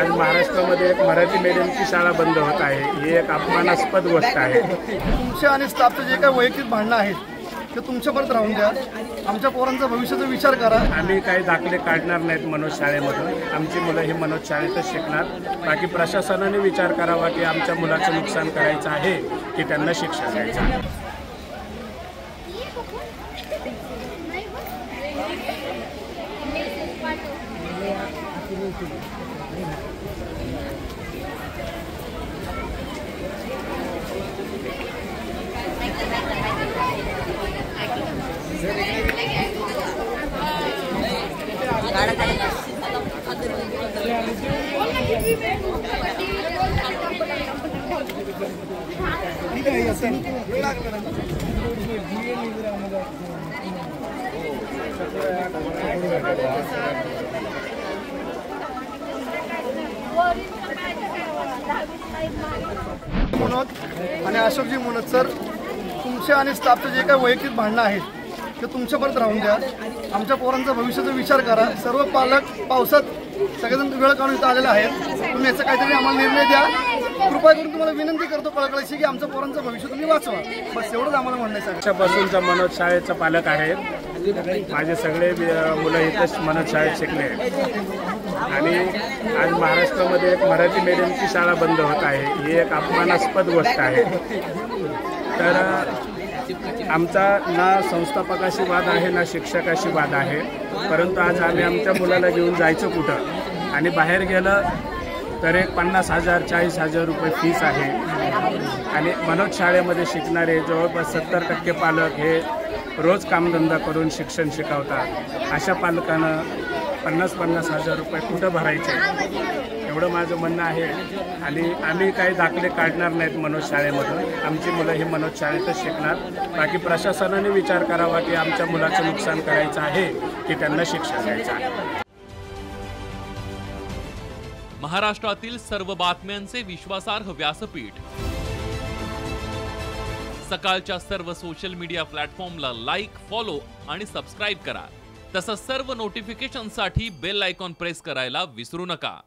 आज महाराष्ट्रामध्ये एक मराठी मीडियमची शाळा बंद होत आहे, ही एक अपमानास्पद गोष्ट आहे। तुमच्या आणि स्टाफचे जे काही वैयक्तिक भांडणं आहेत ते तुमच्यापर्यंत राहून द्या। आमच्या पोरांचा भविष्याचा विचार करा। आम्ही काही दाखले काढणार नाहीत मनोज शाळेमधून। आमची मुलं ही मनोज शाळेतच शिकणार। बाकी प्रशासनाने विचार करावा की आमच्या मुलाचं नुकसान करायचं आहे की त्यांना शिक्षा द्यायचं आहे। मनोज आणि अशोकजी मनोज सर, तुमचे आणि स्टाफचे जे काही वैयक्तिक भांडणं आहेत ते तुमच्यापर्यंत राहून द्या। आमच्या पोरांचा भविष्याचा विचार करा। सर्व पालक पावसात सगळेजण वेळ काढून इथं आलेले आहेत। तुम्ही याचा काहीतरी आम्हाला निर्णय द्या। कृपा करून तुम्हाला विनंती करतो कळकळीची की आमच्या पोरांचं भविष्य तुम्ही वाचवा, बस एवढंच आम्हाला म्हणायचं आहे। पासूनचा मनोज शाळेचा पालक आहे। माझे सगळे मुलं इथंच मनोज शाळेत शिकले आणि आज महाराष्ट्रामध्ये एक मराठी मीडियमची शाळा बंद होत आहे, ही एक अपमानास्पद गोष्ट आहे। तर आमचा ना संस्थापकाशी वाद आहे ना शिक्षकाशी वाद आहे, परंतु आज आम्ही आमच्या मुलाला घेऊन जायचं कुठं आणि बाहेर गेलं तर एक 50,000 40,000 रुपये फीस आहे आणि मनोज शाळेमध्ये शिकणारे जवळपास 70% पालक हे रोज कामधंदा करून शिक्षण शिकवतात। अशा पालकांना 50,000 रुपये कुठं भरायचे एवढं माझं म्हणणं आहे। आणि आम्ही काही दाखले काढणार नाहीत मनोज शाळेमधून। आमची मुलं ही मनोज शाळेतच शिकणार। बाकी प्रशासनाने विचार करावा की आमच्या मुलाचं नुकसान करायचं आहे की त्यांना शिक्षा द्यायचं आहे। महाराष्ट्रातील सर्व बातम्यांचे विश्वासार्ह व्यासपीठ सकाळच्या सर्व सोशल मीडिया प्लॅटफॉर्मला लाईक, फॉलो आणि सबस्क्राईब करा। तसंच सर्व नोटिफिकेशनसाठी बेल आयकॉन प्रेस करायला विसरू नका।